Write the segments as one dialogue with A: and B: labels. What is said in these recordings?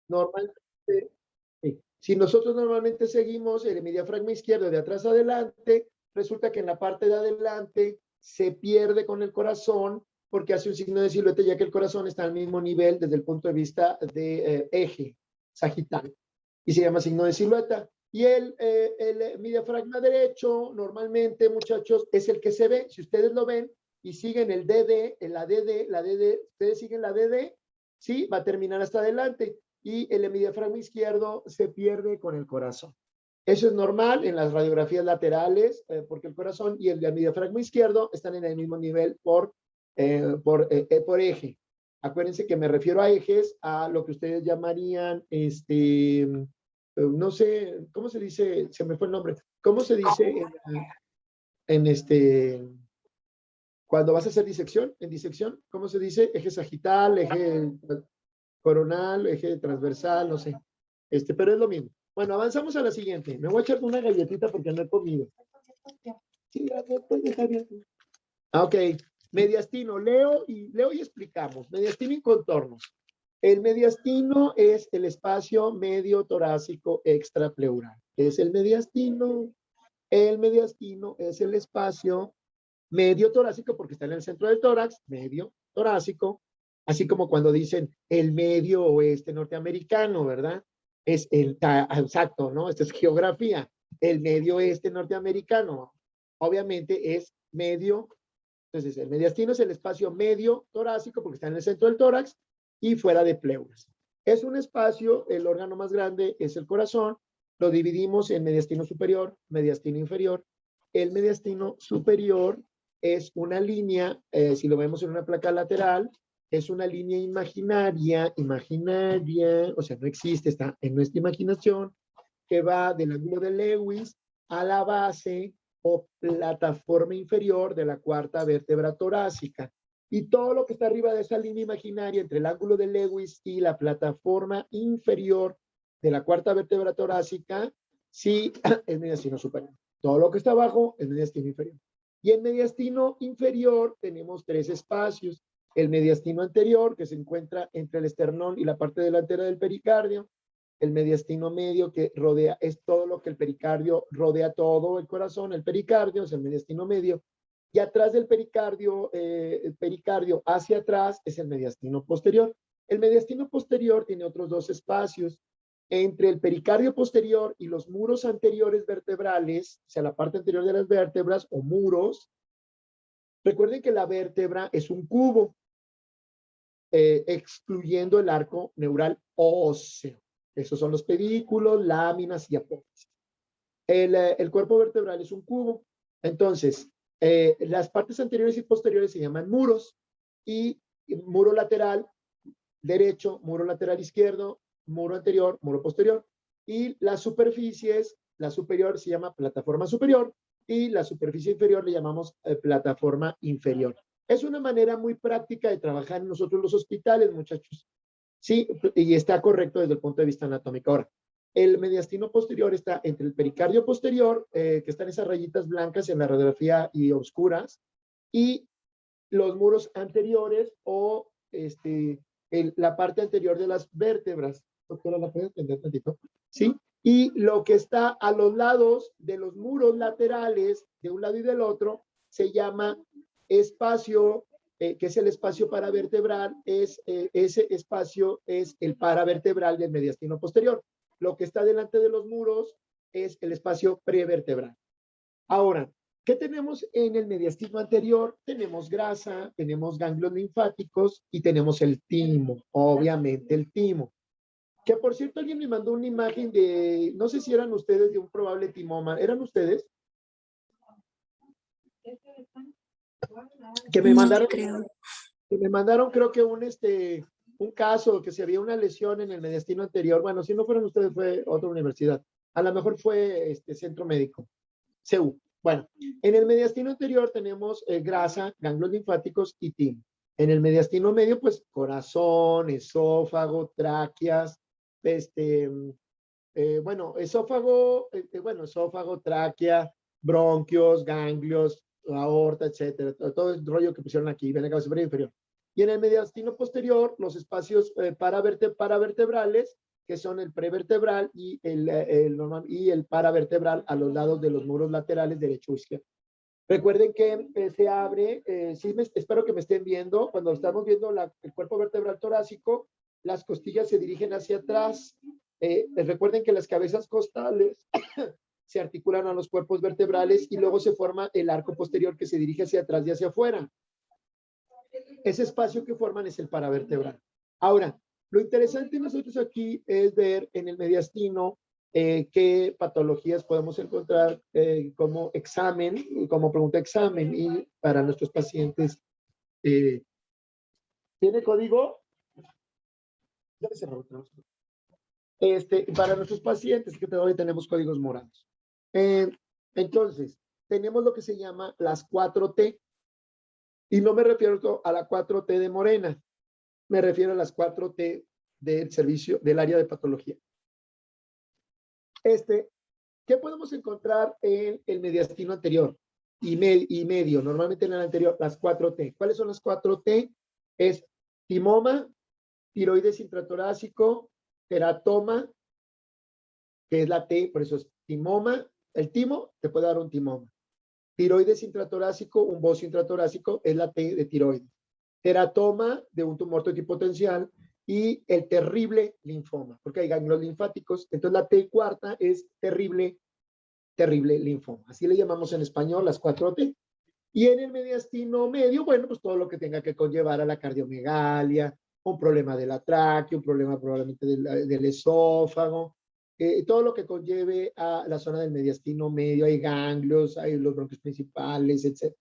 A: normalmente, si nosotros normalmente seguimos el hemidiafragma izquierdo de atrás adelante, resulta que en la parte de adelante se pierde con el corazón porque hace un signo de silueta, ya que el corazón está al mismo nivel desde el punto de vista de eje sagital y se llama signo de silueta. Y mi diafragma derecho, normalmente, muchachos, es el que se ve. Si ustedes lo ven y siguen el DD, la DD, ustedes siguen la DD, sí, va a terminar hasta adelante. Y el hemidiafragma izquierdo se pierde con el corazón. Eso es normal en las radiografías laterales, porque el corazón y el hemidiafragma izquierdo están en el mismo nivel por eje. Acuérdense que me refiero a ejes, a lo que ustedes llamarían, no sé, ¿cómo se dice? Se me fue el nombre. ¿Cómo se dice cuando vas a hacer disección? En disección, ¿cómo se dice? Eje sagital, eje coronal, eje transversal, no sé. Pero es lo mismo. Bueno, avanzamos a la siguiente. Me voy a echar una galletita porque no he comido. Sí, ok. Mediastino, leo y explicamos. Mediastino y contornos. El mediastino es el espacio medio torácico extrapleural. ¿Qué es el mediastino? El mediastino es el espacio medio torácico porque está en el centro del tórax, medio torácico, así como cuando dicen el medio oeste norteamericano, ¿verdad? Es exacto, ¿no? Esto es geografía. El medio oeste norteamericano, obviamente es medio. Entonces, el mediastino es el espacio medio torácico porque está en el centro del tórax y fuera de pleuras. Es un espacio, el órgano más grande es el corazón, lo dividimos en mediastino superior, mediastino inferior. El mediastino superior es una línea, si lo vemos en una placa lateral, es una línea imaginaria, o sea, no existe, está en nuestra imaginación, que va del ángulo de Lewis a la base o plataforma inferior de la cuarta vértebra torácica. Y todo lo que está arriba de esa línea imaginaria entre el ángulo de Lewis y la plataforma inferior de la cuarta vértebra torácica, sí es mediastino superior. Todo lo que está abajo es mediastino inferior. Y en mediastino inferior tenemos tres espacios. El mediastino anterior, que se encuentra entre el esternón y la parte delantera del pericardio. El mediastino medio, que rodea, es todo lo que el pericardio rodea todo el corazón, el pericardio es el mediastino medio, y atrás del pericardio, el pericardio hacia atrás es el mediastino posterior. El mediastino posterior tiene otros dos espacios, entre el pericardio posterior y los muros anteriores vertebrales, o sea, la parte anterior de las vértebras o muros. Recuerden que la vértebra es un cubo, excluyendo el arco neural óseo. Esos son los pedículos, láminas y apófisis. El cuerpo vertebral es un cubo. Entonces, las partes anteriores y posteriores se llaman muros. Y muro lateral derecho, muro lateral izquierdo, muro anterior, muro posterior. Y las superficies, la superior se llama plataforma superior y la superficie inferior le llamamos plataforma inferior. Es una manera muy práctica de trabajar en nosotros los hospitales, muchachos. Sí, y está correcto desde el punto de vista anatómico. Ahora, el mediastino posterior está entre el pericardio posterior, que están esas rayitas blancas en la radiografía y oscuras, y los muros anteriores o la parte anterior de las vértebras. Doctora, ¿la puede entender tantito? ¿Sí? Y lo que está a los lados de los muros laterales, de un lado y del otro, se llama espacio, que es el espacio paravertebral, ese espacio es el paravertebral del mediastino posterior. Lo que está delante de los muros es el espacio prevertebral. Ahora, ¿qué tenemos en el mediastino anterior? Tenemos grasa, tenemos ganglios linfáticos y tenemos el timo, obviamente el timo. Que por cierto, alguien me mandó una imagen de, no sé si eran ustedes, de un probable timoma. ¿Eran ustedes? Que me mandaron, creo que un caso, que si había una lesión en el mediastino anterior. Bueno, si no fueron ustedes, fue otra universidad. A lo mejor fue centro médico. CEU. Bueno, en el mediastino anterior tenemos grasa, ganglios linfáticos y timo. En el mediastino medio, pues corazón, esófago, tráqueas, esófago, tráquea, bronquios, ganglios, aorta, etcétera. Todo el rollo que pusieron aquí, vena cava superior e inferior. Y en el mediastino posterior, los espacios paravertebrales, que son el prevertebral y el paravertebral a los lados de los muros laterales derecho o izquierdo. Recuerden que se abre, espero que me estén viendo, cuando estamos viendo el cuerpo vertebral torácico, las costillas se dirigen hacia atrás. Recuerden que las cabezas costales se articulan a los cuerpos vertebrales y luego se forma el arco posterior que se dirige hacia atrás y hacia afuera. Ese espacio que forman es el paravertebral. Ahora, lo interesante nosotros aquí es ver en el mediastino qué patologías podemos encontrar como examen, como pregunta de examen y para nuestros pacientes. ¿Tiene código? Ya me cerró. Para nuestros pacientes que todavía tenemos códigos morados. Entonces, tenemos lo que se llama las 4T. Y no me refiero a la 4T de Morena, me refiero a las 4T del servicio del área de patología. ¿Qué podemos encontrar en el mediastino anterior y medio? Normalmente en el anterior, las 4T. ¿Cuáles son las 4T? Es timoma, tiroides intratorácico, teratoma, que es la T, por eso es timoma. El timo te puede dar un timoma. Tiroides intratorácico, un bocio intratorácico, es la T de tiroides. Teratoma de un tumor totipotencial y el terrible linfoma, porque hay ganglios linfáticos. Entonces la T cuarta es terrible linfoma. Así le llamamos en español las 4T. Y en el mediastino medio, bueno, pues todo lo que tenga que conllevar a la cardiomegalia, un problema de la tráquea, un problema probablemente del esófago, todo lo que conlleve a la zona del mediastino medio, hay ganglios, hay los bronquios principales, etc.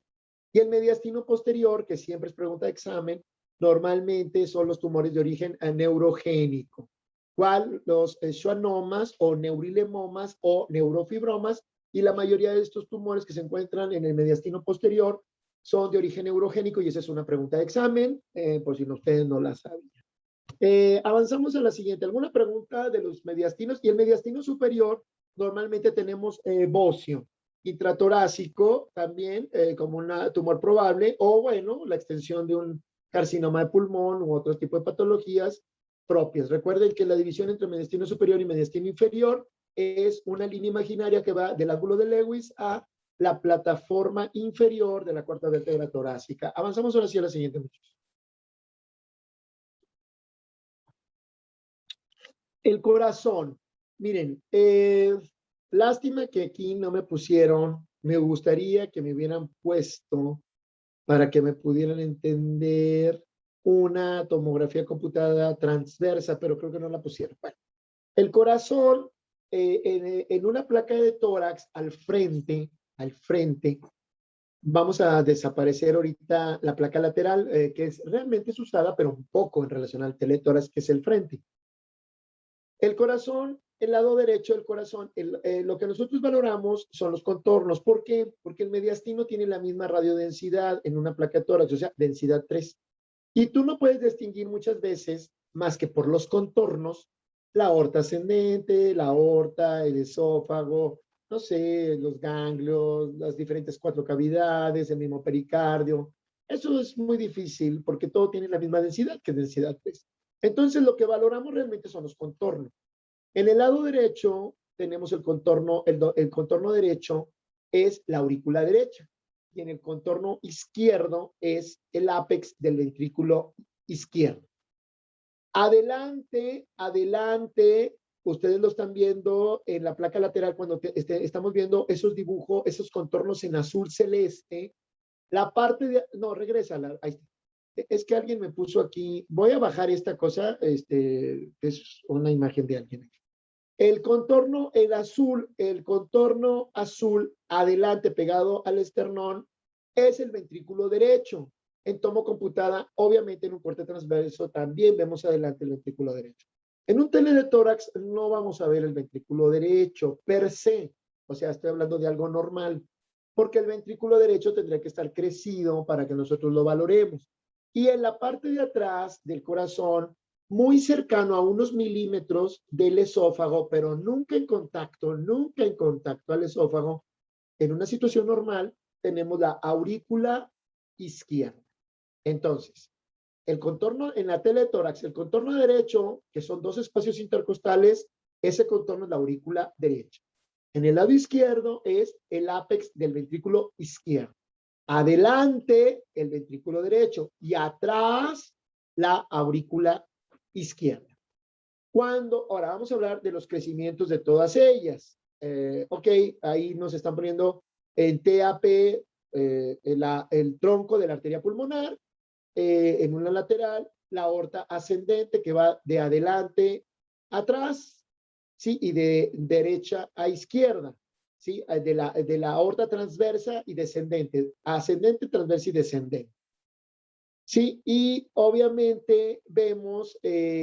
A: Y el mediastino posterior, que siempre es pregunta de examen, normalmente son los tumores de origen neurogénico. ¿Cuál? Los schwannomas o neurilemomas o neurofibromas, y la mayoría de estos tumores que se encuentran en el mediastino posterior son de origen neurogénico, y esa es una pregunta de examen, por si ustedes no la sabían. Avanzamos a la siguiente. ¿Alguna pregunta de los mediastinos? Y el mediastino superior, normalmente tenemos bocio intratorácico también como un tumor probable, o bueno, la extensión de un carcinoma de pulmón u otro tipo de patologías propias. Recuerden que la división entre mediastino superior y mediastino inferior es una línea imaginaria que va del ángulo de Lewis a la plataforma inferior de la cuarta vértebra torácica. Avanzamos ahora sí a la siguiente, muchachos. El corazón. Miren, lástima que aquí no me pusieron, me gustaría que me hubieran puesto para que me pudieran entender una tomografía computada transversa, pero creo que no la pusieron. Bueno, el corazón en una placa de tórax al frente, vamos a desaparecer ahorita la placa lateral, que realmente es usada, pero un poco en relación al teletórax, que es el frente. El corazón, el lado derecho del corazón, lo que nosotros valoramos son los contornos. ¿Por qué? Porque el mediastino tiene la misma radiodensidad en una placa de tórax, o sea, densidad 3. Y tú no puedes distinguir muchas veces, más que por los contornos, la aorta ascendente, la aorta, el esófago, no sé, los ganglios, las diferentes 4 cavidades, el mismo pericardio. Eso es muy difícil porque todo tiene la misma densidad, que es densidad 3. Entonces, lo que valoramos realmente son los contornos. En el lado derecho tenemos el contorno derecho es la aurícula derecha, y en el contorno izquierdo es el ápex del ventrículo izquierdo. Adelante, ustedes lo están viendo en la placa lateral cuando estamos viendo esos dibujos, esos contornos en azul celeste. La parte de, no, regresa, ahí está. Es que alguien me puso aquí, voy a bajar esta cosa, es una imagen de alguien aquí. El contorno, el contorno azul adelante pegado al esternón es el ventrículo derecho. En tomo computada, obviamente en un corte transverso también vemos adelante el ventrículo derecho. En un tele de tórax no vamos a ver el ventrículo derecho per se, o sea, estoy hablando de algo normal, porque el ventrículo derecho tendría que estar crecido para que nosotros lo valoremos. Y en la parte de atrás del corazón, muy cercano a unos milímetros del esófago, pero nunca en contacto al esófago, en una situación normal, tenemos la aurícula izquierda. Entonces, el contorno en la tela de tórax, el contorno derecho, que son dos espacios intercostales, ese contorno es la aurícula derecha. En el lado izquierdo es el ápex del ventrículo izquierdo. Adelante el ventrículo derecho y atrás la aurícula izquierda. Ahora vamos a hablar de los crecimientos de todas ellas. Ok, ahí nos están poniendo en TAP el tronco de la arteria pulmonar, en una lateral, la aorta ascendente que va de adelante a atrás, ¿sí? Y de derecha a izquierda, ¿sí? De la aorta transversa y descendente, ascendente, transversa y descendente. Sí, y obviamente vemos,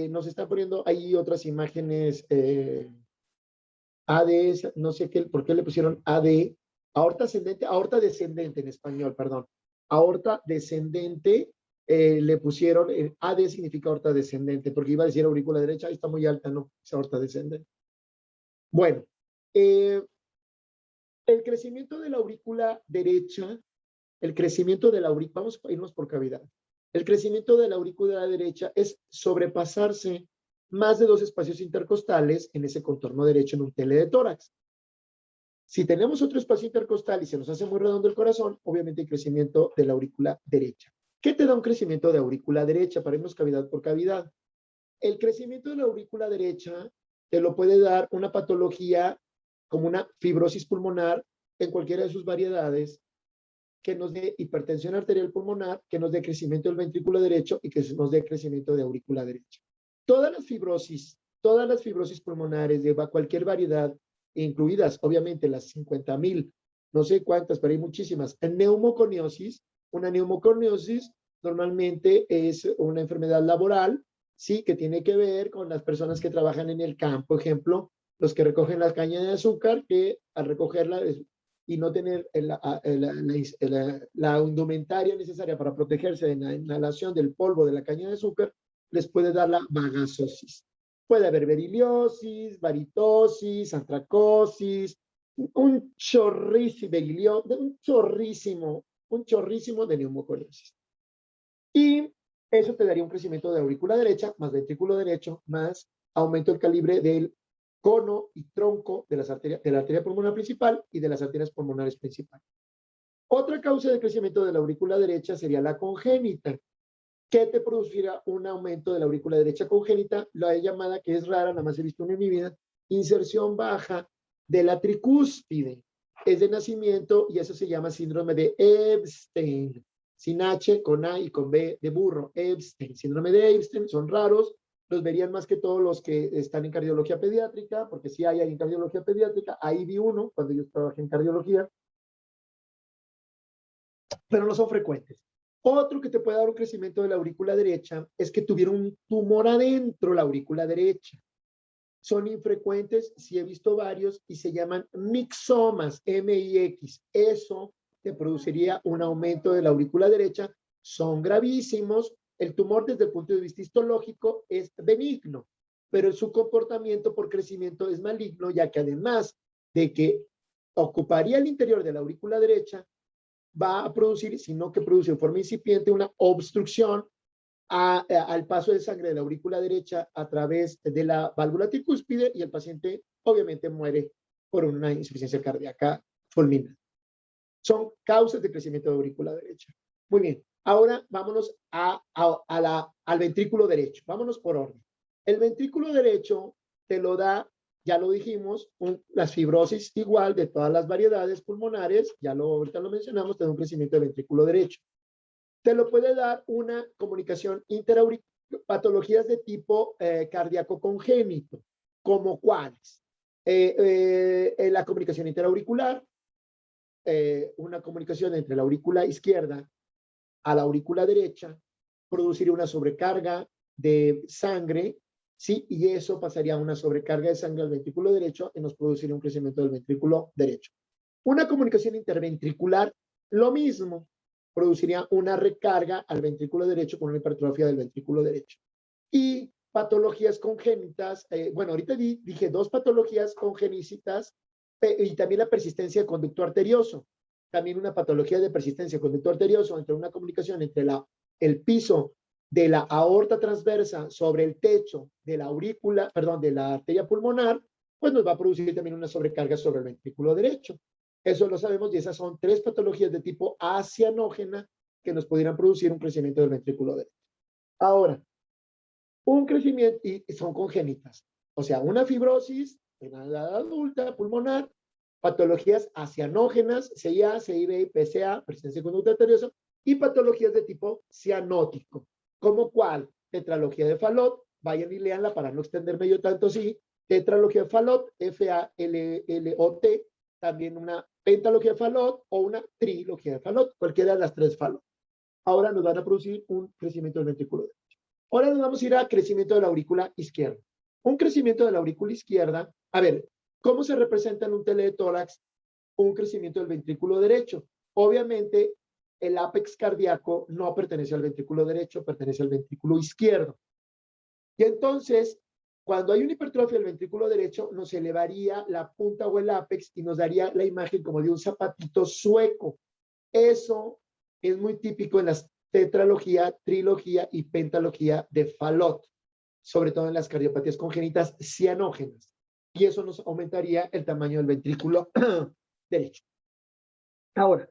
A: nos están poniendo ahí otras imágenes, AD, no sé qué, por qué le pusieron AD, aorta ascendente, aorta descendente en español, perdón. Aorta descendente, le pusieron, AD significa aorta descendente, porque iba a decir aurícula derecha, ahí está muy alta, no, es aorta descendente. Bueno, el crecimiento de la aurícula derecha, el crecimiento de la aurícula, vamos a irnos por cavidad. El crecimiento de la aurícula derecha es sobrepasarse más de dos espacios intercostales en ese contorno derecho en un tele de tórax. Si tenemos otro espacio intercostal y se nos hace muy redondo el corazón, obviamente hay crecimiento de la aurícula derecha. ¿Qué te da un crecimiento de aurícula derecha? Para irnos cavidad por cavidad. El crecimiento de la aurícula derecha te lo puede dar una patología como una fibrosis pulmonar en cualquiera de sus variedades, que nos dé hipertensión arterial pulmonar, que nos dé crecimiento del ventrículo derecho y que nos dé crecimiento de aurícula derecha. Todas las fibrosis pulmonares de cualquier variedad, incluidas obviamente las 50,000, no sé cuántas, pero hay muchísimas. En neumoconiosis, una neumoconiosis normalmente es una enfermedad laboral, sí, que tiene que ver con las personas que trabajan en el campo, ejemplo, los que recogen la caña de azúcar, que al recogerla y no tener la indumentaria necesaria para protegerse de la inhalación del polvo de la caña de azúcar, les puede dar la vagasosis. Puede haber beriliosis, varitosis, antracosis, un chorrísimo de neumoconiosis. Y eso te daría un crecimiento de aurícula derecha, más ventrículo derecho, más aumento del calibre del cono y tronco de la arteria pulmonar principal y de las arterias pulmonares principales. Otra causa de crecimiento de la aurícula derecha sería la congénita. ¿Qué te producirá un aumento de la aurícula derecha congénita? La llamada, que es rara, nada más he visto una en mi vida, inserción baja de la tricúspide. Es de nacimiento y eso se llama síndrome de Ebstein. Sin H, con A y con B de burro. Ebstein. Síndrome de Ebstein, son raros. Los verían más que todos los que están en cardiología pediátrica, porque sí hay en cardiología pediátrica. Ahí vi uno cuando yo trabajé en cardiología, pero no son frecuentes. Otro que te puede dar un crecimiento de la aurícula derecha es que tuviera un tumor adentro la aurícula derecha. Son infrecuentes, sí he visto varios, y se llaman mixomas, M-I-X. Eso te produciría un aumento de la aurícula derecha. Son gravísimos. El tumor desde el punto de vista histológico es benigno, pero su comportamiento por crecimiento es maligno, ya que además de que ocuparía el interior de la aurícula derecha, va a producir, sino que produce en forma incipiente, una obstrucción al paso de sangre de la aurícula derecha a través de la válvula tricúspide y el paciente obviamente muere por una insuficiencia cardíaca fulminante. Son causas de crecimiento de aurícula derecha. Muy bien, ahora vámonos al ventrículo derecho. Vámonos por orden. El ventrículo derecho te lo da, ya lo dijimos, las fibrosis igual de todas las variedades pulmonares, ahorita lo mencionamos, te da un crecimiento de ventrículo derecho. Te lo puede dar una comunicación interauricular, patologías de tipo cardíaco congénito, como cuáles. La comunicación interauricular, una comunicación entre la aurícula izquierda a la aurícula derecha, produciría una sobrecarga de sangre, ¿sí? Y eso pasaría a una sobrecarga de sangre al ventrículo derecho y nos produciría un crecimiento del ventrículo derecho. Una comunicación interventricular, lo mismo, produciría una recarga al ventrículo derecho con una hipertrofia del ventrículo derecho. Y patologías congénitas, bueno, ahorita dije dos patologías congénitas y también la persistencia de conducto arterioso. También una patología de persistencia de conducto arterioso entre una comunicación entre el piso de la aorta transversa sobre el techo de la aurícula, perdón, de la arteria pulmonar, pues nos va a producir también una sobrecarga sobre el ventrículo derecho. Eso lo sabemos y esas son 3 patologías de tipo acianógena que nos pudieran producir un crecimiento del ventrículo derecho. Ahora, un crecimiento, y son congénitas, o sea, una fibrosis en la edad adulta pulmonar, patologías acianógenas, CIA, CIB, PCA, presencia de conducta arteriosa, y patologías de tipo cianótico, como cuál, tetralogía de Fallot, vayan y leanla para no extenderme yo tanto, sí, tetralogía de Fallot, F-A-L-L-O-T, también una pentalogía de Fallot o una trilogía de Fallot, cualquiera de las 3 Fallot. Ahora nos van a producir un crecimiento del ventrículo derecho. Ahora nos vamos a ir a crecimiento de la aurícula izquierda. Un crecimiento de la aurícula izquierda, a ver, ¿cómo se representa en un teletórax un crecimiento del ventrículo derecho? Obviamente, el ápex cardíaco no pertenece al ventrículo derecho, pertenece al ventrículo izquierdo. Y entonces, cuando hay una hipertrofia del ventrículo derecho, nos elevaría la punta o el ápex y nos daría la imagen como de un zapatito sueco. Eso es muy típico en las tetralogía, trilogía y pentalogía de Fallot, sobre todo en las cardiopatías congénitas cianógenas. Y eso nos aumentaría el tamaño del ventrículo derecho. Ahora,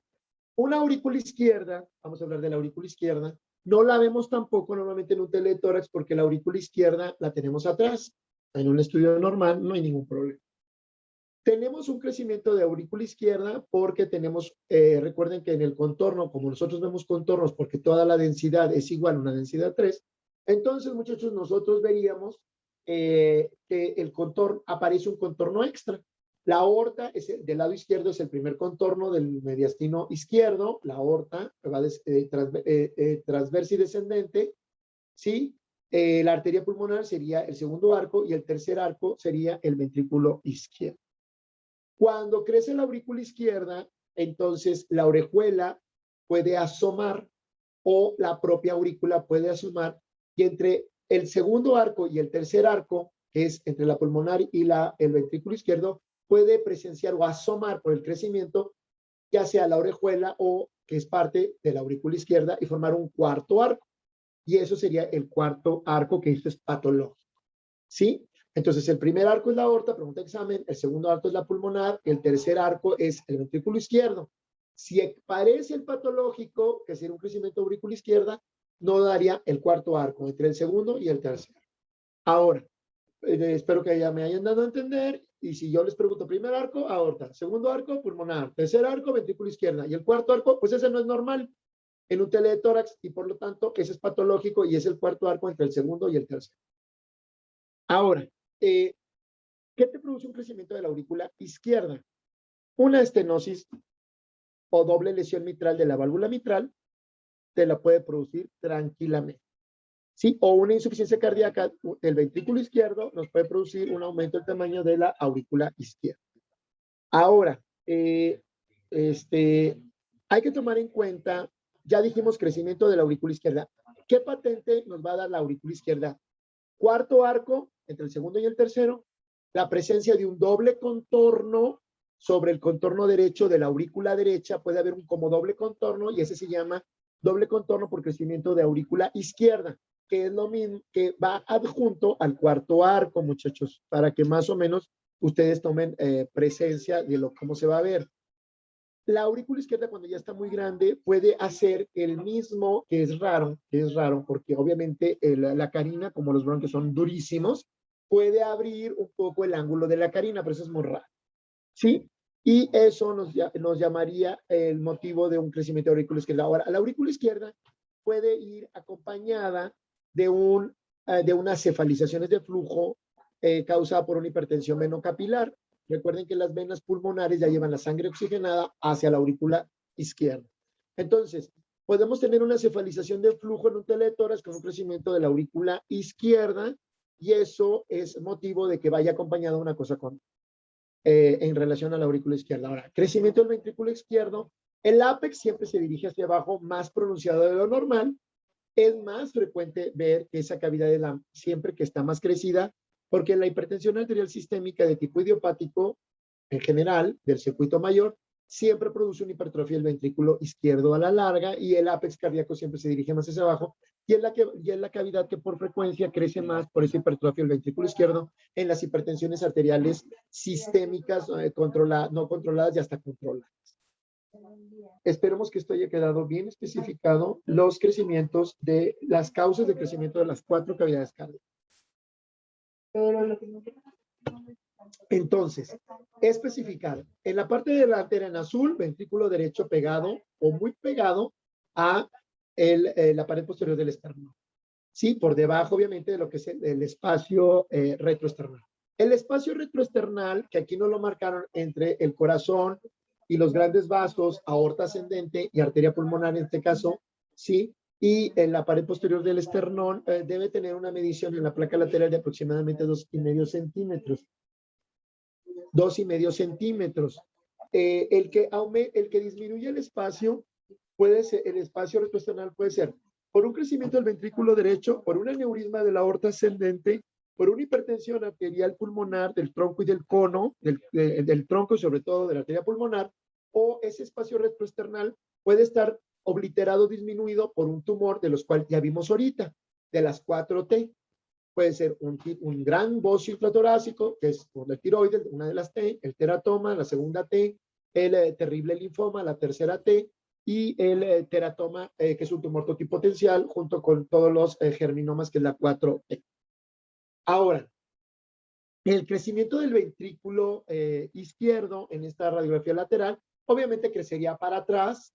A: una aurícula izquierda, vamos a hablar de la aurícula izquierda, no la vemos tampoco normalmente en un teletórax porque la aurícula izquierda la tenemos atrás. En un estudio normal no hay ningún problema. Tenemos un crecimiento de aurícula izquierda porque tenemos, recuerden que en el contorno, como nosotros vemos contornos porque toda la densidad es igual a una densidad 3, entonces muchachos nosotros veríamos que el contorno, aparece un contorno extra. La aorta es del lado izquierdo es el primer contorno del mediastino izquierdo, la aorta va transversa y descendente, ¿sí? La arteria pulmonar sería el segundo arco y el tercer arco sería el ventrículo izquierdo. Cuando crece la aurícula izquierda, entonces la orejuela puede asomar o la propia aurícula puede asomar y entre el segundo arco y el tercer arco, que es entre la pulmonar y el ventrículo izquierdo, puede presenciar o asomar por el crecimiento, ya sea la orejuela o que es parte de la aurícula izquierda y formar un cuarto arco. Y eso sería el cuarto arco, que esto es patológico. ¿Sí? Entonces, el primer arco es la aorta, pregunta de examen, el segundo arco es la pulmonar, el tercer arco es el ventrículo izquierdo. Si aparece el patológico, que sería un crecimiento aurícula izquierda, no daría el cuarto arco, entre el segundo y el tercero. Ahora, espero que ya me hayan dado a entender, y si yo les pregunto, primer arco, aorta, segundo arco, pulmonar, tercer arco, ventrículo izquierda, y el cuarto arco, pues ese no es normal en un teletórax, y por lo tanto, ese es patológico, y es el cuarto arco entre el segundo y el tercero. Ahora, ¿qué te produce un crecimiento de la aurícula izquierda? Una estenosis o doble lesión mitral de la válvula mitral te la puede producir tranquilamente. ¿Sí? O una insuficiencia cardíaca del ventrículo izquierdo nos puede producir un aumento del tamaño de la aurícula izquierda. Ahora, hay que tomar en cuenta, ya dijimos crecimiento de la aurícula izquierda. ¿Qué patente nos va a dar la aurícula izquierda? Cuarto arco, entre el segundo y el tercero, la presencia de un doble contorno sobre el contorno derecho de la aurícula derecha, puede haber un como doble contorno y ese se llama doble contorno por crecimiento de aurícula izquierda, que es lo mismo, que va adjunto al cuarto arco, muchachos, para que más o menos ustedes tomen presencia de cómo se va a ver. La aurícula izquierda cuando ya está muy grande puede hacer el mismo, que es raro porque obviamente la carina, como los bronquios son durísimos, puede abrir un poco el ángulo de la carina, pero eso es muy raro, ¿sí? Y eso nos llamaría el motivo de un crecimiento de aurícula izquierda. Ahora, la aurícula izquierda puede ir acompañada de unas cefalizaciones de flujo causada por una hipertensión venocapilar. Recuerden que las venas pulmonares ya llevan la sangre oxigenada hacia la aurícula izquierda. Entonces, podemos tener una cefalización de flujo en un teletórax con un crecimiento de la aurícula izquierda y eso es motivo de que vaya acompañada una cosa con en relación a la aurícula izquierda. Ahora, crecimiento del ventrículo izquierdo, el ápex siempre se dirige hacia abajo, más pronunciado de lo normal. Es más frecuente ver que esa cavidad es siempre que está más crecida, porque la hipertensión arterial sistémica de tipo idiopático, en general, del circuito mayor, siempre produce una hipertrofia del ventrículo izquierdo a la larga y el ápex cardíaco siempre se dirige más hacia abajo, y es la cavidad que por frecuencia crece más por esa hipertrofia del ventrículo izquierdo en las hipertensiones arteriales sistémicas no controladas y hasta controladas. Esperemos que esto haya quedado bien especificado, los crecimientos de las causas de crecimiento de las 4 cavidades cardíacas. Entonces, especificar en la parte delantera en azul, ventrículo derecho pegado o muy pegado a la pared posterior del esternón. Sí, por debajo, obviamente, de lo que es el espacio retroesternal. El espacio retroesternal, que aquí no lo marcaron, entre el corazón y los grandes vasos, aorta ascendente y arteria pulmonar en este caso, sí, y en la pared posterior del esternón debe tener una medición en la placa lateral de aproximadamente 2,5 centímetros. 2,5 centímetros. El que disminuye el espacio puede ser, el espacio retroesternal puede ser por un crecimiento del ventrículo derecho, por un aneurisma de la aorta ascendente, por una hipertensión arterial pulmonar del tronco y del cono, del tronco y sobre todo de la arteria pulmonar, o ese espacio retroesternal puede estar obliterado, disminuido por un tumor de los cuales ya vimos ahorita, de las 4T. Puede ser un gran bocio infratorácico, que es por la tiroides, una de las T, el teratoma, la segunda T, el terrible linfoma, la tercera T, y el teratoma, que es un tumor totipotencial, junto con todos los germinomas, que es la 4T. Ahora, el crecimiento del ventrículo izquierdo en esta radiografía lateral, obviamente crecería para atrás,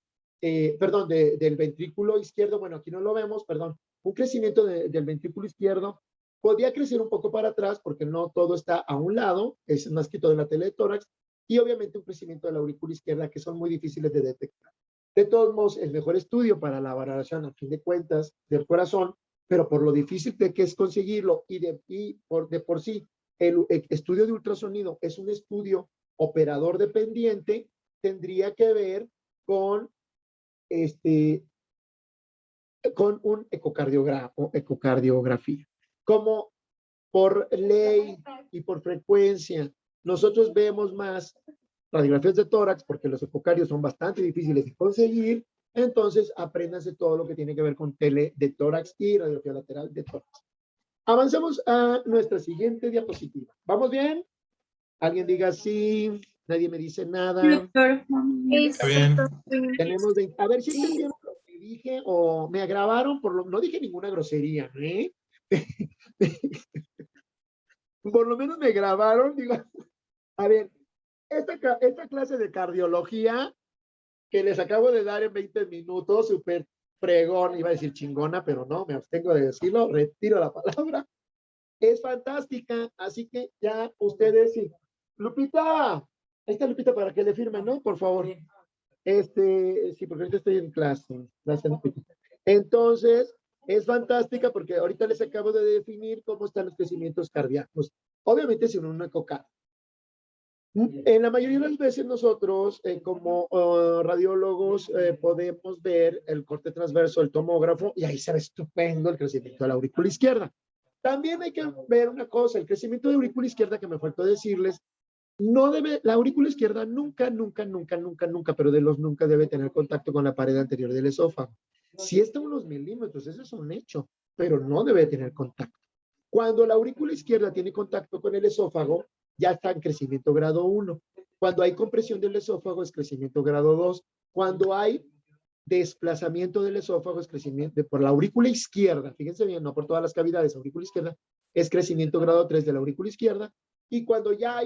A: perdón, del ventrículo izquierdo, bueno, aquí no lo vemos, perdón, un crecimiento del ventrículo izquierdo podría crecer un poco para atrás porque no todo está a un lado, es más que todo en la tela de tórax, y obviamente un crecimiento de la aurícula izquierda que son muy difíciles de detectar. De todos modos, el mejor estudio para la valoración, a fin de cuentas, del corazón, pero por lo difícil que es conseguirlo y por sí, el estudio de ultrasonido es un estudio operador dependiente, tendría que ver con un ecocardiografía. Como por ley y por frecuencia nosotros vemos más radiografías de tórax porque los ecocardios son bastante difíciles de conseguir, entonces apréndanse todo lo que tiene que ver con tele de tórax y radiografía lateral de tórax. Avanzamos a nuestra siguiente diapositiva. ¿Vamos bien? ¿Alguien diga sí? Nadie me dice nada.
B: Está bien.
A: Tenemos a ver si entendieron lo que dije o me grabaron, no dije ninguna grosería, ¿eh? Por lo menos me grabaron, digo, a ver, esta clase de cardiología que les acabo de dar en 20 minutos, súper fregón, iba a decir chingona, pero no, me abstengo de decirlo, retiro la palabra, es fantástica, así que ya ustedes, sí. Lupita, ahí está Lupita para que le firmen, ¿no? Por favor. Sí, porque ahorita estoy en clase. Entonces, es fantástica porque ahorita les acabo de definir cómo están los crecimientos cardíacos. Obviamente, sin un ecocardio. En la mayoría de las veces nosotros, como radiólogos, podemos ver el corte transverso del tomógrafo y ahí se ve estupendo el crecimiento de la aurícula izquierda. También hay que ver una cosa, el crecimiento de la aurícula izquierda, que me faltó decirles, la aurícula izquierda nunca, pero de los nunca debe tener contacto con la pared anterior del esófago. Si está a unos milímetros, eso es un hecho, pero no debe tener contacto. Cuando la aurícula izquierda tiene contacto con el esófago, ya está en crecimiento grado 1. Cuando hay compresión del esófago, es crecimiento grado 2. Cuando hay desplazamiento del esófago, es crecimiento por la aurícula izquierda. Fíjense bien, no por todas las cavidades, aurícula izquierda, es crecimiento grado 3 de la aurícula izquierda. Y cuando ya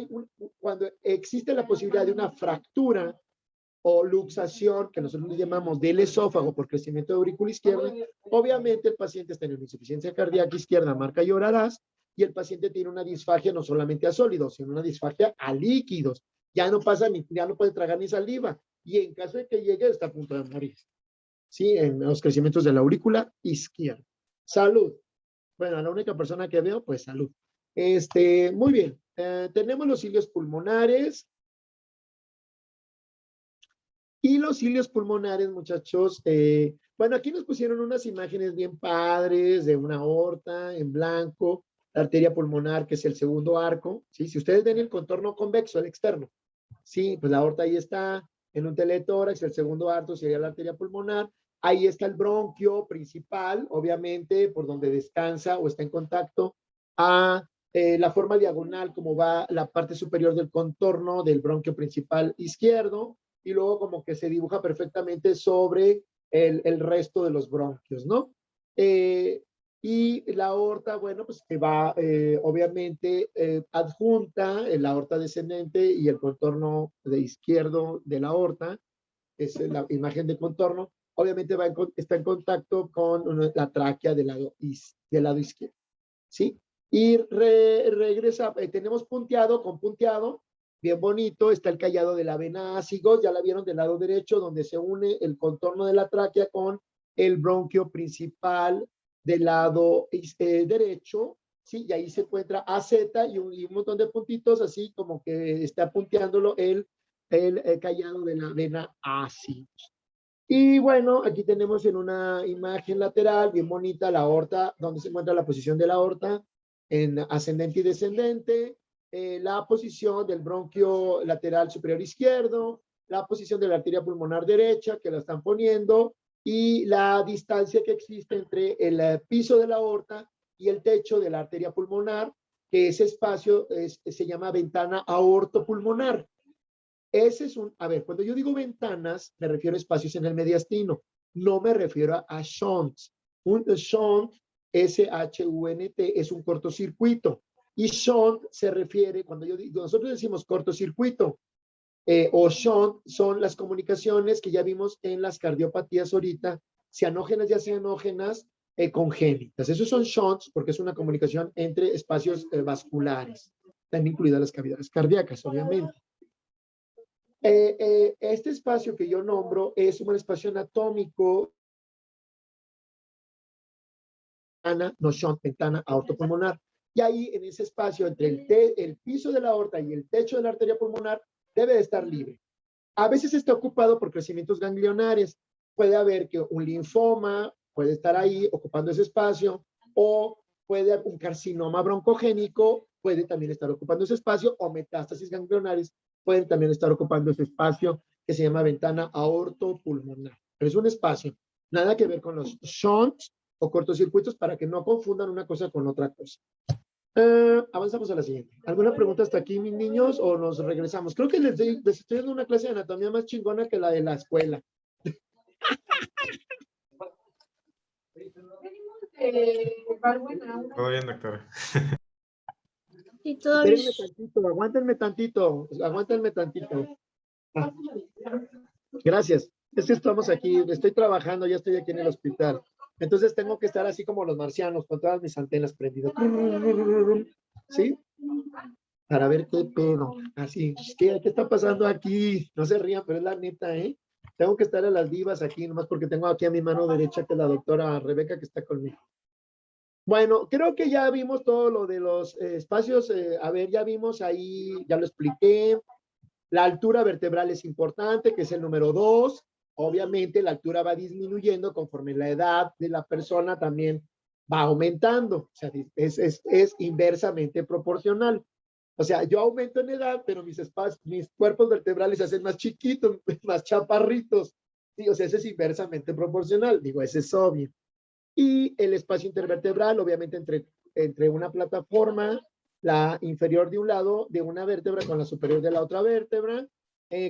A: cuando existe la posibilidad de una fractura o luxación, que nosotros le llamamos del esófago por crecimiento de aurícula izquierda, obviamente el paciente está en una insuficiencia cardíaca izquierda, marca llorarás, y el paciente tiene una disfagia no solamente a sólidos, sino una disfagia a líquidos. Ya no puede tragar ni saliva, y en caso de que llegue, está a punto de morir. ¿Sí? En los crecimientos de la aurícula izquierda. Salud. Bueno, la única persona que veo, pues salud. Muy bien. Tenemos los cilios pulmonares. Y los cilios pulmonares, muchachos, bueno, aquí nos pusieron unas imágenes bien padres de una aorta en blanco, la arteria pulmonar, que es el segundo arco, ¿sí? Si ustedes ven el contorno convexo, el externo, sí, pues la aorta ahí está, en un teletórax, el segundo arco sería la arteria pulmonar, Ahí está el bronquio principal, obviamente, por donde descansa o está en contacto a la forma diagonal, como va la parte superior del contorno del bronquio principal izquierdo, y luego como que se dibuja perfectamente sobre el resto de los bronquios, ¿no? Y la aorta, bueno, pues que va obviamente adjunta, la aorta descendente y el contorno de izquierdo de la aorta, es la imagen de contorno, obviamente está en contacto con la tráquea del lado izquierdo, ¿sí? Y regresa, tenemos punteado, con punteado, bien bonito, está el callado de la vena ácigo, ya la vieron del lado derecho, donde se une el contorno de la tráquea con el bronquio principal del lado derecho, ¿sí? Y ahí se encuentra AZ y un montón de puntitos, así como que está punteándolo el callado de la vena ácido. Y bueno, aquí tenemos en una imagen lateral bien bonita la aorta, donde se encuentra la posición de la aorta en ascendente y descendente, la posición del bronquio lateral superior izquierdo, la posición de la arteria pulmonar derecha que la están poniendo y la distancia que existe entre el piso de la aorta y el techo de la arteria pulmonar, que ese espacio se llama ventana aortopulmonar. Ese es a ver, cuando yo digo ventanas, me refiero a espacios en el mediastino, no me refiero a shunts. Un shunt, S-H-U-N-T, es un cortocircuito. Y shunt se refiere, cuando nosotros decimos cortocircuito o shunt, son las comunicaciones que ya vimos en las cardiopatías ahorita, cianógenas y acianógenas congénitas. Esos son shunts porque es una comunicación entre espacios vasculares, también incluidas las cavidades cardíacas, obviamente. Este espacio que yo nombro es un espacio anatómico, no shunt, ventana aortopulmonar. Y ahí, en ese espacio, entre el piso de la aorta y el techo de la arteria pulmonar, debe de estar libre. A veces está ocupado por crecimientos ganglionares. Puede haber que un linfoma puede estar ahí ocupando ese espacio, o puede haber un carcinoma broncogénico, puede también estar ocupando ese espacio, o metástasis ganglionares pueden también estar ocupando ese espacio que se llama ventana aortopulmonar. Pero es un espacio, nada que ver con los shunts o cortocircuitos, para que no confundan una cosa con otra cosa. Avanzamos a la siguiente. ¿Alguna pregunta hasta aquí, mis niños, o nos regresamos? Creo que les estoy dando una clase de anatomía más chingona que la de la escuela.
C: Todo bien, doctora.
B: Sí, todo bien.
A: Espérenme tantito, aguántenme tantito. Ah, gracias. Es que estamos aquí, estoy trabajando, ya estoy aquí en el hospital. Entonces tengo que estar así como los marcianos, con todas mis antenas prendidas. ¿Sí? Para ver qué pedo. Así, ¿qué está pasando aquí? No se rían, pero es la neta, ¿eh? Tengo que estar a las vivas aquí, nomás porque tengo aquí a mi mano derecha, que es la doctora Rebeca, que está conmigo. Bueno, creo que ya vimos todo lo de los espacios. A ver, ya vimos ahí, ya lo expliqué. La altura vertebral es importante, que es el número 2. Obviamente la altura va disminuyendo conforme la edad de la persona también va aumentando. O sea, es inversamente proporcional. O sea, yo aumento en edad, pero mis cuerpos vertebrales se hacen más chiquitos, más chaparritos. Sí, o sea, eso es inversamente proporcional. Digo, ese es obvio. Y el espacio intervertebral, obviamente, entre una plataforma, la inferior de un lado de una vértebra con la superior de la otra vértebra,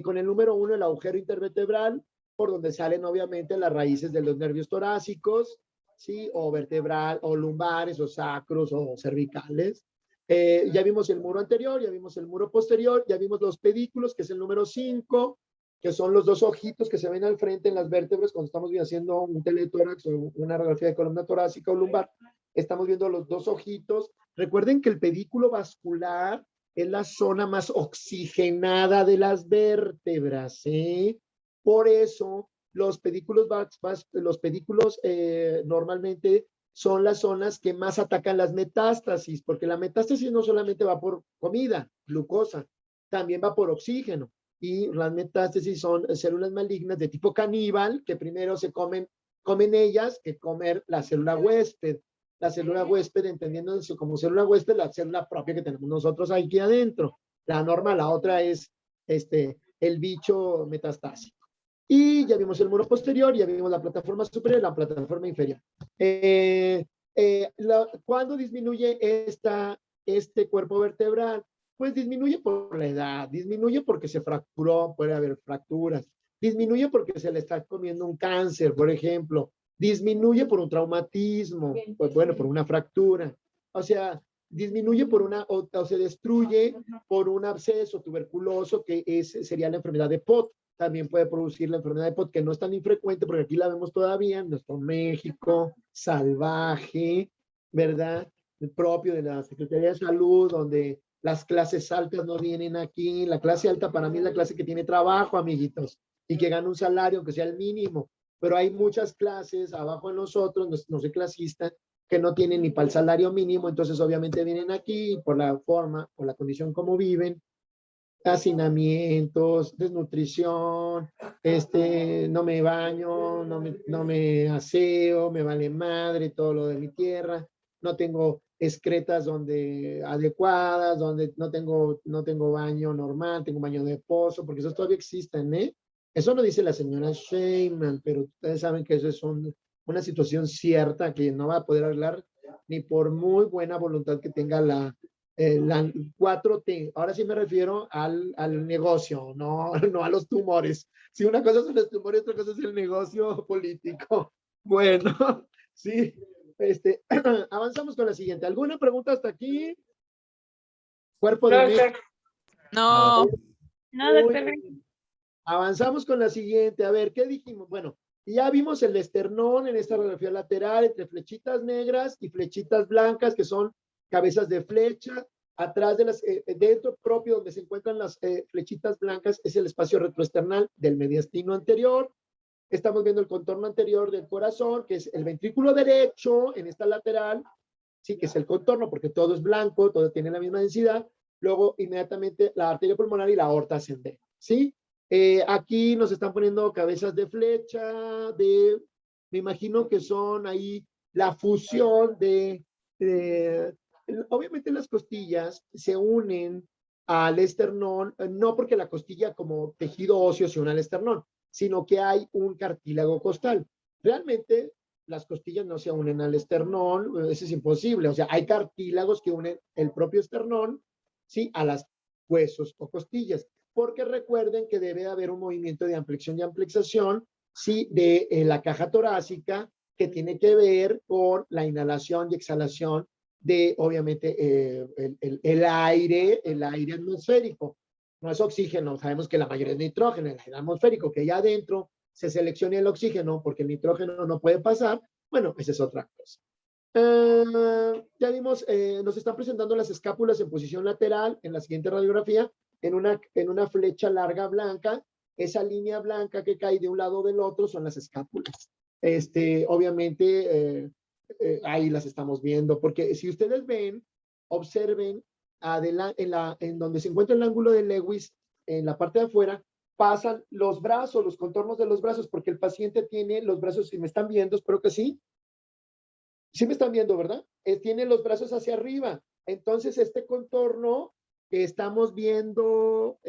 A: con el número 1, el agujero intervertebral, por donde salen obviamente las raíces de los nervios torácicos, ¿sí? O vertebral, o lumbares, o sacros, o cervicales. Ya vimos el muro anterior, ya vimos el muro posterior, ya vimos los pedículos, que es el número 5, que son los dos ojitos que se ven al frente en las vértebras cuando estamos haciendo un teletórax o una radiografía de columna torácica o lumbar. Estamos viendo los dos ojitos. Recuerden que el pedículo vascular es la zona más oxigenada de las vértebras, ¿eh? Por eso los pedículos normalmente son las zonas que más atacan las metástasis, porque la metástasis no solamente va por comida, glucosa, también va por oxígeno. Y las metástasis son células malignas de tipo caníbal, que primero se comen ellas que comer la célula huésped. La célula huésped, entendiendo eso como célula huésped, la célula propia que tenemos nosotros aquí adentro. La normal, la otra es el bicho metastásico. Y ya vimos el muro posterior, ya vimos la plataforma superior y la plataforma inferior. ¿Cuándo disminuye este cuerpo vertebral? Pues disminuye por la edad, disminuye porque se fracturó, puede haber fracturas, disminuye porque se le está comiendo un cáncer, por ejemplo, disminuye por un traumatismo, pues bueno, por una fractura. O sea, disminuye por o se destruye por un absceso tuberculoso que sería la enfermedad de Pott. También puede producir la enfermedad de Pott, que no es tan infrecuente, porque aquí la vemos todavía en nuestro México salvaje, ¿verdad? El propio de la Secretaría de Salud, donde las clases altas no vienen aquí. La clase alta para mí es la clase que tiene trabajo, amiguitos, y que gana un salario, que sea el mínimo. Pero hay muchas clases abajo de nosotros, no soy clasista, que no tienen ni para el salario mínimo, entonces obviamente vienen aquí por la forma, por la condición como viven, hacinamientos, desnutrición, no me baño, no me aseo, me vale madre todo lo de mi tierra, no tengo excretas adecuadas, donde no tengo baño normal, tengo baño de pozo, porque esos todavía existen, ¿eh? Eso lo dice la señora Sheinman, pero ustedes saben que eso es una situación cierta que no va a poder arreglar ni por muy buena voluntad que tenga la 4T. Ahora sí me refiero al negocio, no a los tumores. Si una cosa son los tumores, otra cosa es el negocio político. Bueno, sí, avanzamos con la siguiente. ¿Alguna pregunta hasta aquí? Cuerpo de México.
C: No.
B: No, doctor.
A: Avanzamos con la siguiente. A ver, ¿qué dijimos? Bueno, ya vimos el esternón en esta radiografía lateral entre flechitas negras y flechitas blancas, que son cabezas de flecha. Atrás dentro propio donde se encuentran las flechitas blancas es el espacio retroesternal del mediastino anterior. Estamos viendo el contorno anterior del corazón, que es el ventrículo derecho en esta lateral, sí, que es el contorno, porque todo es blanco, todo tiene la misma densidad. Luego, inmediatamente, la arteria pulmonar y la aorta ascendente, ¿sí? Aquí nos están poniendo cabezas de flecha, me imagino que son ahí la fusión obviamente las costillas se unen al esternón, no porque la costilla como tejido óseo se une al esternón, sino que hay un cartílago costal. Realmente las costillas no se unen al esternón, eso es imposible. O sea, hay cartílagos que unen el propio esternón, ¿sí? A las huesos o costillas. Porque recuerden que debe haber un movimiento de ampliación y amplexación, ¿sí? De la caja torácica, que tiene que ver con la inhalación y exhalación de, obviamente, el aire atmosférico. No es oxígeno, sabemos que la mayoría es nitrógeno, el aire atmosférico, que ya adentro se seleccione el oxígeno porque el nitrógeno no puede pasar, bueno, esa es otra cosa. Ya vimos, nos están presentando las escápulas en posición lateral en la siguiente radiografía, en una flecha larga blanca. Esa línea blanca que cae de un lado o del otro son las escápulas. Obviamente, ahí las estamos viendo, porque si ustedes ven, observen en donde se encuentra el ángulo de Lewis, en la parte de afuera, pasan los brazos, los contornos de los brazos, porque el paciente tiene los brazos, si me están viendo, espero que sí. Sí me están viendo, ¿verdad? Tiene los brazos hacia arriba. Entonces, este contorno que estamos viendo,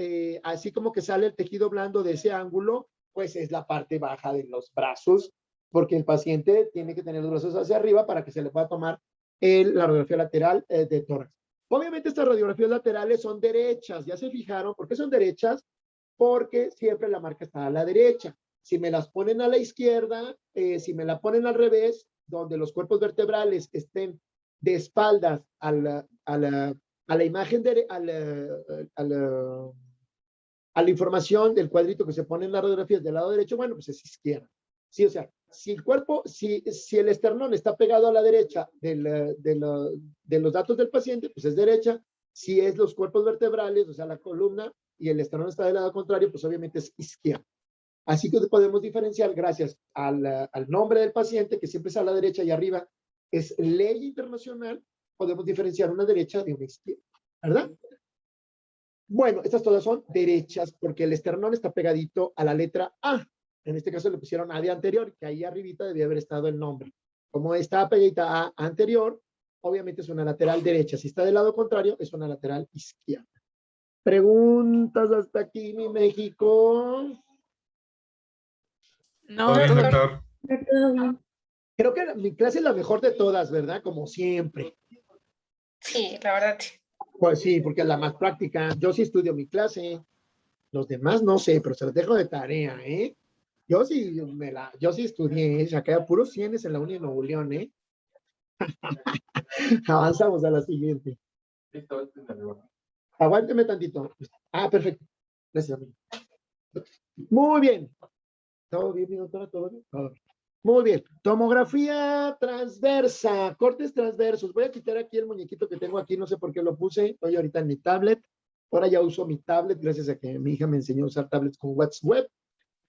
A: así como que sale el tejido blando de ese ángulo, pues es la parte baja de los brazos, porque el paciente tiene que tener los brazos hacia arriba para que se le pueda tomar la radiografía lateral de tórax. Obviamente estas radiografías laterales son derechas, ¿ya se fijaron? ¿Por qué son derechas? Porque siempre la marca está a la derecha. Si me las ponen a la izquierda, si me la ponen al revés, donde los cuerpos vertebrales estén de espaldas a la imagen, a la información del cuadrito que se pone en las radiografías del lado derecho, bueno, pues es izquierda. Sí, o sea, si el esternón está pegado a la derecha de los datos del paciente, pues es derecha. Si es los cuerpos vertebrales, o sea, la columna y el esternón está del lado contrario, pues obviamente es izquierda. Así que podemos diferenciar gracias al nombre del paciente, que siempre es a la derecha y arriba es ley internacional, podemos diferenciar una derecha de una izquierda, ¿verdad? Bueno, estas todas son derechas porque el esternón está pegadito a la letra A. En este caso le pusieron A de anterior, que ahí arribita debía haber estado el nombre. Como está pegadita a anterior, obviamente es una lateral derecha. Si está del lado contrario, es una lateral izquierda. ¿Preguntas hasta aquí, mi México?
C: No,
D: Todo bien,
C: todo
D: doctor.
B: Todo bien.
A: Creo que mi clase es la mejor de todas, ¿verdad? Como siempre.
E: Sí, la verdad.
A: Pues sí, porque es la más práctica. Yo sí estudio mi clase. Los demás no sé, pero se los dejo de tarea, ¿eh? Yo sí estudié, saqué puros cienes en la Uni de Nuevo León, ¿eh? Avanzamos a la siguiente. Aguánteme tantito. Ah, perfecto. Gracias, amigo. Muy bien. ¿Todo bien, mi doctora? ¿Todo bien? Todo bien. Muy bien. Tomografía transversa, cortes transversos. Voy a quitar aquí el muñequito que tengo aquí, no sé por qué lo puse. Estoy ahorita en mi tablet. Ahora ya uso mi tablet gracias a que mi hija me enseñó a usar tablets con WhatsApp,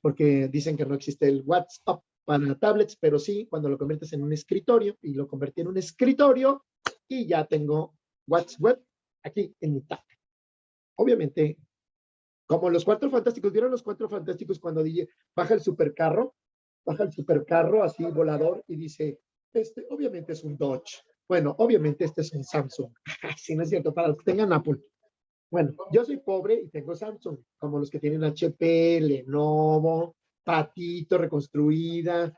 A: porque dicen que no existe el WhatsApp para tablets, pero sí cuando lo conviertes en un escritorio, y lo convertí en un escritorio y ya tengo WhatsApp aquí en mi tablet. Obviamente, como los Cuatro Fantásticos, ¿vieron los Cuatro Fantásticos cuando baja el supercarro? Baja el supercarro así volador y dice, obviamente es un Dodge. Bueno, obviamente este es un Samsung. Si no es cierto, para los que tengan Apple. Bueno, yo soy pobre y tengo Samsung, como los que tienen HP, Lenovo, Patito, Reconstruida,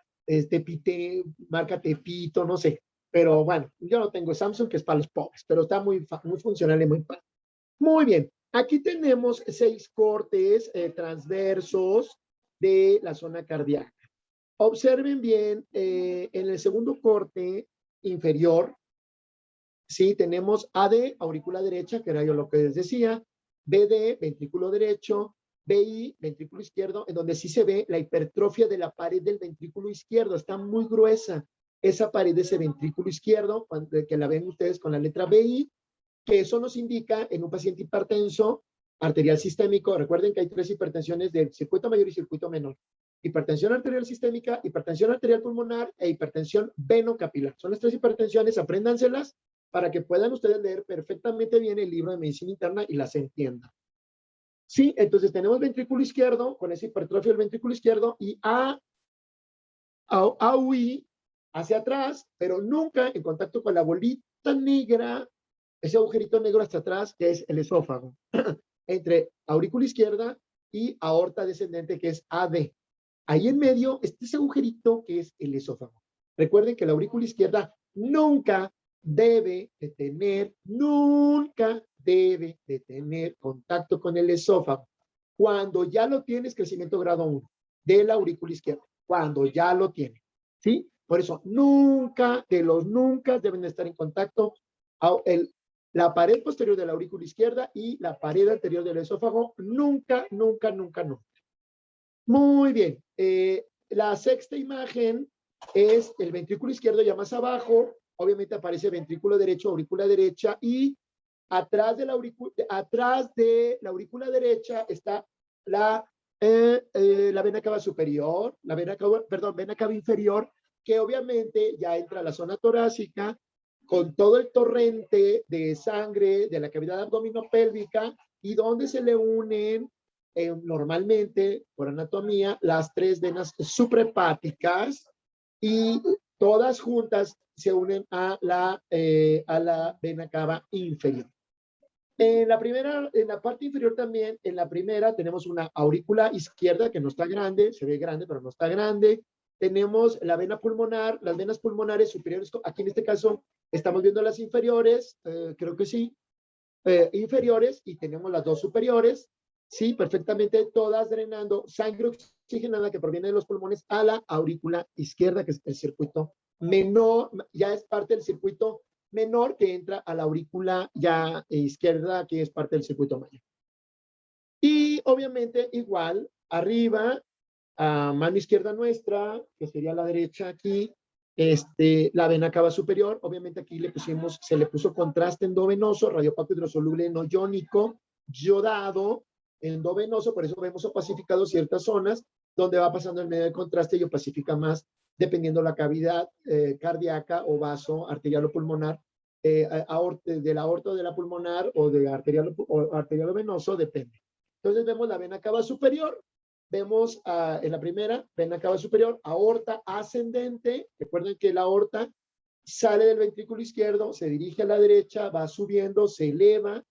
A: marca Tepito, no sé. Pero bueno, yo no tengo Samsung, que es para los pobres, pero está muy funcional y muy padre. Muy bien, aquí tenemos 6 cortes transversos de la zona cardíaca. Observen bien, en el segundo corte inferior, sí, tenemos AD, aurícula derecha, que era yo lo que les decía, BD, ventrículo derecho, BI, ventrículo izquierdo, en donde sí se ve la hipertrofia de la pared del ventrículo izquierdo, está muy gruesa esa pared de ese ventrículo izquierdo, que la ven ustedes con la letra BI, que eso nos indica en un paciente hipertenso arterial sistémico. Recuerden que hay 3 hipertensiones del circuito mayor y circuito menor. Hipertensión arterial sistémica, hipertensión arterial pulmonar e hipertensión venocapilar. Son las 3 hipertensiones, apréndanselas para que puedan ustedes leer perfectamente bien el libro de medicina interna y las entiendan. Sí, entonces tenemos ventrículo izquierdo con esa hipertrofia del ventrículo izquierdo y AUI hacia atrás, pero nunca en contacto con la bolita negra, ese agujerito negro hasta atrás, que es el esófago, entre aurícula izquierda y aorta descendente, que es AD. Ahí en medio está ese agujerito que es el esófago. Recuerden que la aurícula izquierda nunca debe de tener contacto con el esófago. Cuando ya lo tienes, crecimiento grado 1 de la aurícula izquierda. Cuando ya lo tiene. ¿Sí? Por eso, nunca deben estar en contacto la pared posterior de la aurícula izquierda y la pared anterior del esófago. Nunca. Muy bien. La sexta imagen es el ventrículo izquierdo ya más abajo. Obviamente aparece ventrículo derecho, aurícula derecha, y atrás de la aurícula derecha está la vena cava superior, vena cava inferior, que obviamente ya entra a la zona torácica con todo el torrente de sangre de la cavidad abdominopélvica, y donde se le unen normalmente, por anatomía, las 3 venas suprahepáticas, y todas juntas se unen a la vena cava inferior. En la parte inferior también, en la primera tenemos una aurícula izquierda que no está grande, se ve grande, pero no está grande. Tenemos la vena pulmonar, las venas pulmonares superiores, aquí en este caso estamos viendo las inferiores, creo que sí, inferiores, y tenemos las 2 superiores, sí, perfectamente todas drenando sangre oxigenada que proviene de los pulmones a la aurícula izquierda, que es el circuito menor, ya es parte del circuito menor que entra a la aurícula ya izquierda, que es parte del circuito mayor. Y obviamente igual, arriba, a mano izquierda nuestra, que sería la derecha aquí, la vena cava superior. Obviamente aquí se le puso contraste endovenoso, radiopaco hidrosoluble no iónico, yodado, endovenoso, por eso vemos opacificado ciertas zonas donde va pasando el medio de contraste y opacifica más, dependiendo la cavidad cardíaca o vaso arterial o pulmonar, de la aorta o de la pulmonar, o de arterial o venoso, depende. Entonces vemos la vena cava superior. Vemos en la primera, vena cava superior, aorta ascendente. Recuerden que la aorta sale del ventrículo izquierdo, se dirige a la derecha, va subiendo, se eleva,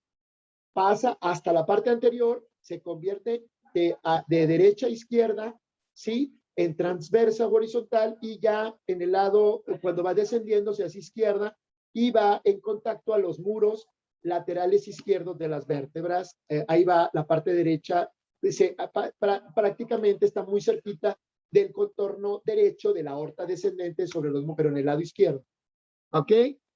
A: pasa hasta la parte anterior, se convierte de derecha a izquierda, ¿sí? en transversa o horizontal, y ya en el lado, cuando va descendiendo hacia izquierda, y va en contacto a los muros laterales izquierdos de las vértebras. Ahí va la parte derecha, prácticamente está muy cerquita del contorno derecho de la aorta descendente sobre los músculos, pero en el lado izquierdo. ¿Ok?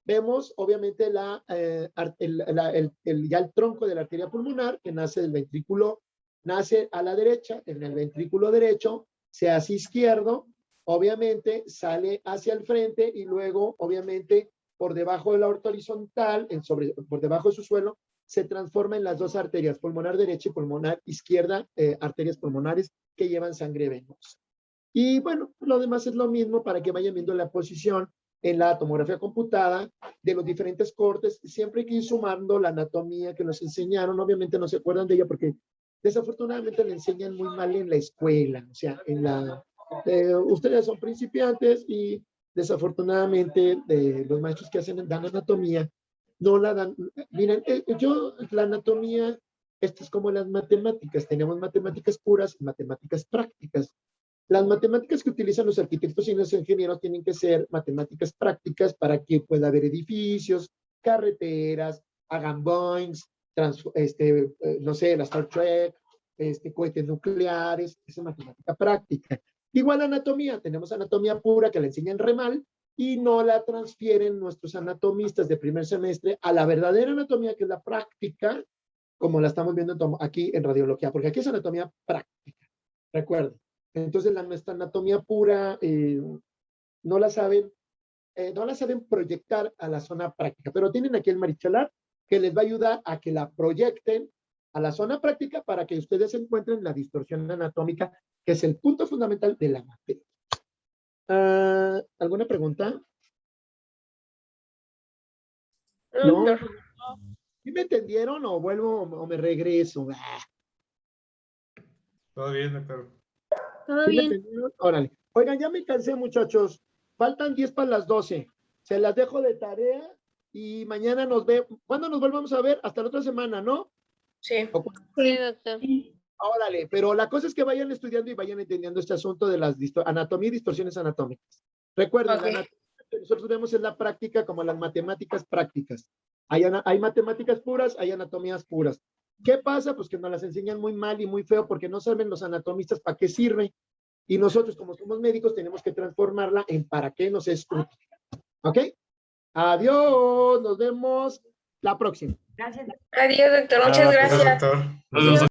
A: Vemos obviamente ya el tronco de la arteria pulmonar, que nace del ventrículo, nace a la derecha, en el ventrículo derecho, se hace izquierdo, obviamente sale hacia el frente y luego obviamente por debajo de la aorta horizontal, por debajo de su suelo, se transforma en las dos arterias, pulmonar derecha y pulmonar izquierda, arterias pulmonares que llevan sangre venosa. Y bueno, lo demás es lo mismo para que vayan viendo la posición en la tomografía computada de los diferentes cortes. Siempre hay que ir sumando la anatomía que nos enseñaron. Obviamente no se acuerdan de ella porque desafortunadamente le enseñan muy mal en la escuela. O sea, ustedes son principiantes y desafortunadamente los maestros que dan anatomía no la dan. Miren, la anatomía, esto es como las matemáticas. Tenemos matemáticas puras y matemáticas prácticas. Las matemáticas que utilizan los arquitectos y los ingenieros tienen que ser matemáticas prácticas para que pueda haber edificios, carreteras, hagan boings, no sé, la Star Trek, cohetes nucleares. Esa es matemática práctica. Igual anatomía, tenemos anatomía pura que la enseñan re mal y no la transfieren nuestros anatomistas de primer semestre a la verdadera anatomía, que es la práctica, como la estamos viendo aquí en radiología, porque aquí es anatomía práctica. Recuerden. Entonces, nuestra anatomía pura no la saben proyectar a la zona práctica, pero tienen aquí el Marichalar que les va a ayudar a que la proyecten a la zona práctica para que ustedes encuentren la distorsión anatómica, que es el punto fundamental de la materia. ¿Alguna pregunta? ¿No? ¿Sí me entendieron o vuelvo o me regreso?
C: Todo bien, doctor.
B: Todo
A: ¿Sí me
B: bien.
A: entendieron? Órale. Oigan, ya me cansé, muchachos. Faltan 10 para las 12. Se las dejo de tarea y mañana nos vemos. ¿Cuándo nos volvamos a ver? Hasta la otra semana, ¿no?
E: Sí.
B: Sí, doctor.
A: Órale, pero la cosa es que vayan estudiando y vayan entendiendo este asunto de las anatomía y distorsiones anatómicas. Recuerden,
E: Ok.
A: la anatomía que nosotros vemos en la práctica como las matemáticas prácticas. Hay matemáticas puras, hay anatomías puras. ¿Qué pasa? Pues que nos las enseñan muy mal y muy feo porque no saben los anatomistas para qué sirve. Y nosotros, como somos médicos, tenemos que transformarla en para qué nos es útil. ¿Ok? Adiós, nos vemos la próxima.
E: Adiós, doctor. Muchas
C: Gracias,
E: gracias.
C: doctor.
B: Adiós.